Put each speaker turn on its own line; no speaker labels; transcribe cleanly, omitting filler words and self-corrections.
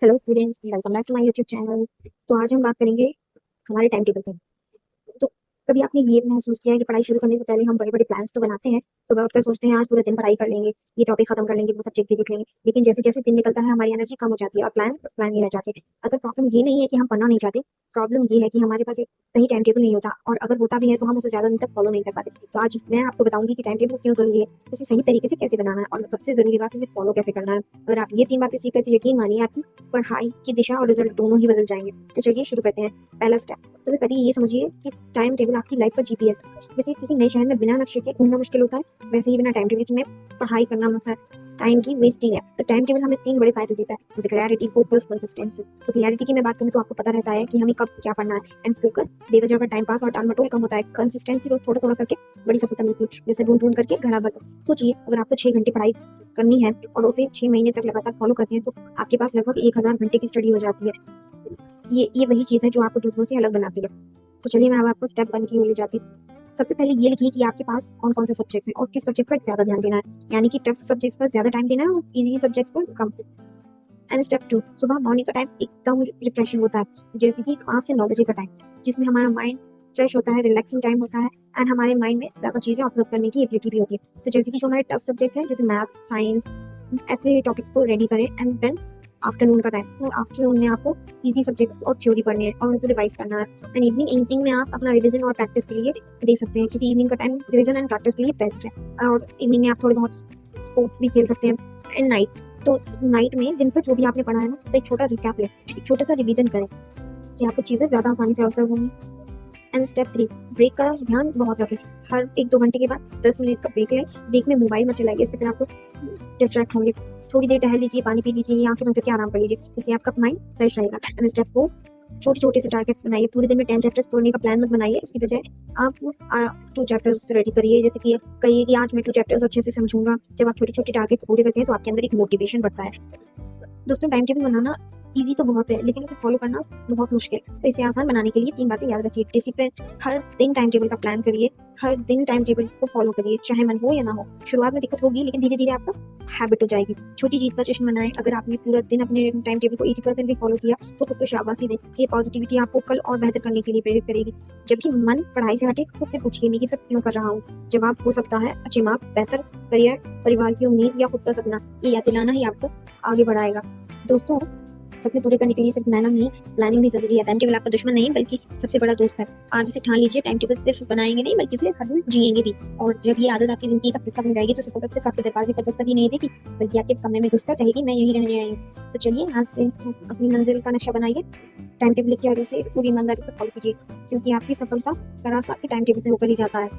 Hello students, welcome back to my YouTube channel. तो आज हम बात करेंगे हमारे टाइम टेबल पर। तो कभी आपने ये महसूस किया है कि पढ़ाई शुरू करने से पहले हम बड़े-बड़े प्लान्स तो बनाते हैं, सुबह उठकर सोचते हैं आज पूरे दिन पढ़ाई कर लेंगे, ये टॉपिक खत्म कर लेंगे, वो सब्जेक्ट भी देख लेंगे, लेकिन जैसे-जैसे दिन निकलता है हमारी एनर्जी कम हो जाती है और प्लान बस प्लान ही रह जाते हैं। असल प्रॉब्लम ये नहीं है कि हम पढ़ना नहीं चाहते, प्रॉब्लम ये है कि हमारे पास एक सही टाइम टेबल नहीं होता और अगर होता भी है तो हम उसे ज़्यादा दिन तक फॉलो नहीं कर पाते। तो आज मैं आपको बताऊँगी कि टाइम टेबल क्यों ज़रूरी है, इसे सही तरीके से कैसे बनाना है और सबसे ज़रूरी बात है इसे फॉलो कैसे करना है। अगर आप ये 3 बातें सीख गए तो यकीन मानिए आपकी पढ़ाई की दिशा और रिजल्ट दोनों ही बदल जाएँगे। तो चलिए शुरू करते हैं। पहला स्टेप, सबसे पहले ये समझिए कि टाइम टेबल आपकी लाइफ का जीपीएस है। जैसे किसी नए शहर में बिना नक्शे के घूमना मुश्किल होता है, वैसे ही बिना टाइम टेबल के में पढ़ाई करना मतलब टाइम की वेस्टिंग है। तो टाइम टेबल हमें 3 बड़े फायदे देता है, जैसे क्लैरिटी, फोकस, कंसिस्टेंसी। तो क्लैरिटी की मैं बात करूँ तो आपको पता रहता है कि हमें कब क्या पढ़ना है। एंड फोकस, बेवजह का टाइम पास और टालमटोल कम होता है। कंसिस्टेंसी, रोज थोड़ा-थोड़ा करके बड़ी सफलता मिलती है, जैसे बूंद-बूंद करके घड़ा भरता है। सोचिए अगर आपको 6 घंटे पढ़ाई करनी है और उसे 6 महीने तक लगातार फॉलो करते हैं तो आपके पास लगभग 1000 घंटे की स्टडी हो जाती है। ये वही चीज़ है जो आपको दूसरों से अलग बनाती है। तो चलिए मैं अब आपको स्टेप 1 की ओर ले जाती हूँ। सबसे पहले ये लिखिए कि आपके पास कौन-कौन से सब्जेक्ट्स हैं और किस सब्जेक्ट पर ज़्यादा ध्यान देना है। यानी कि टफ सब्जेक्ट्स पर ज़्यादा टाइम देना है और ईज़ी सब्जेक्ट्स पर कम। एंड स्टेप 2, सुबह मॉर्निंग का टाइम एकदम रिफ्रेशिंग होता है। तो जैसे कि 5 से 9 बजे का टाइम, जिसमें हमारा माइंड फ्रेश होता है, रिलैक्सिंग टाइम होता है एंड हमारे माइंड में ज़्यादा चीज़ें ऑब्जर्व करने की एबिलिटी भी होती है। तो जैसे कि जो हमारे टफ सब्जेक्ट्स हैं, जैसे मैथ्स, साइंस, ऐसे टॉपिक्स को रेडी करें एंड देन आफ्टरनून का टाइम, तो आफ्टरनून में आपको ईज़ी सब्जेक्ट्स और थ्योरी पढ़नी है और उनको रिवाइज़ करना है। एंड इवनिंग में आप अपना रिवीजन और प्रैक्टिस के लिए दे सकते हैं, क्योंकि इवनिंग का टाइम रिवीजन एंड प्रैक्टिस के लिए बेस्ट है। और इवनिंग में आप थोड़े बहुत स्पोर्ट्स भी खेल सकते हैं। एंड नाइट, तो नाइट में दिन भर जो भी आपने पढ़ा है ना, उसका एक छोटा रिकैप लें, एक छोटा-सा रिवीजन करें। इससे आपको चीज़ें ज़्यादा आसानी से ऑब्ज़र्व होंगी। एंड स्टेप 3, ब्रेक का ध्यान बहुत रखें। हर 1-2 घंटे के बाद 10 मिनट का ब्रेक लें। ब्रेक में मोबाइल मत चलाइए, इससे फिर आपको डिस्ट्रैक्ट होंगे। थोड़ी देर टहल लीजिए, पानी पी लीजिए, आँखें बंद करके आराम कर लीजिए। इससे आपका माइंड फ्रेश रहेगा। एंड स्टेप 4, छोटे-छोटे से टारगेट्स बनाइए। पूरे दिन में 10 चैप्टर्स पढ़ने का प्लान मत बनाइए। इसकी बजाय आप 2 चैप्टर्स रेडी करिए। जैसे कि कहिए कि आज मैं 2 चैप्टर्स अच्छे से समझूँगा। जब आप छोटे-छोटे टारगेट्स पूरे करते हैं तो आपके अंदर एक मोटिवेशन बढ़ता है। दोस्तों, टाइम टेबल बनाना ईज़ी तो बहुत है, लेकिन उसे फॉलो करना बहुत मुश्किल। तो इसे आसान बनाने के लिए 3 बातें याद रखिए। डिसिप्लिन, हर दिन टाइम टेबल का प्लान करिए, हर दिन टाइम टेबल को फॉलो करिए, चाहे मन हो या ना हो। शुरुआत में दिक्कत होगी, लेकिन धीरे-धीरे आपका हैबिट हो जाएगी। छोटी जीत का जश्न मनाएँ। अगर आपने पूरा दिन अपने टाइम टेबल को 80% भी फॉलो किया, तो खुद को शाबाशी दें। ये पॉजिटिविटी आपको कल और बेहतर करने के लिए प्रेरित करेगी। जब भी मन पढ़ाई से हटे, खुद से पूछिए, मैं ये सब क्यों कर रहा हूँ? जवाब हो सकता है अच्छे मार्क्स, बेहतर करियर, परिवार की उम्मीद या खुद का सपना। ये याद दिलाना ही आपको आगे बढ़ाएगा। दोस्तों, सपने पूरे करने के लिए सिर्फ मेहनत नहीं, प्लानिंग भी ज़रूरी है। टाइम टेबल आपका दुश्मन नहीं बल्कि सबसे बड़ा दोस्त है। आज इसे ठान लीजिए, टाइम टेबल सिर्फ बनाएँगे नहीं बल्कि इसे हर दिन जिएँगे भी। और जब ये आदत आपकी ज़िंदगी का हिस्सा बन जाएगी तो सफलता सिर्फ आपके दरवाजे पर दस्तक ही नहीं देगी, बल्कि आपके कमरे में घुसकर कहेगी, मैं यहीं रहने आई हूँ। तो चलिए आज से अपनी मंज़िल का नक्शा बनाइए, टाइम टेबल लिखिए और उसे पूरी ईमानदारी से फॉलो कीजिए, क्योंकि आपकी सफलता का रास्ता आपके टाइम टेबल से होकर ही जाता है।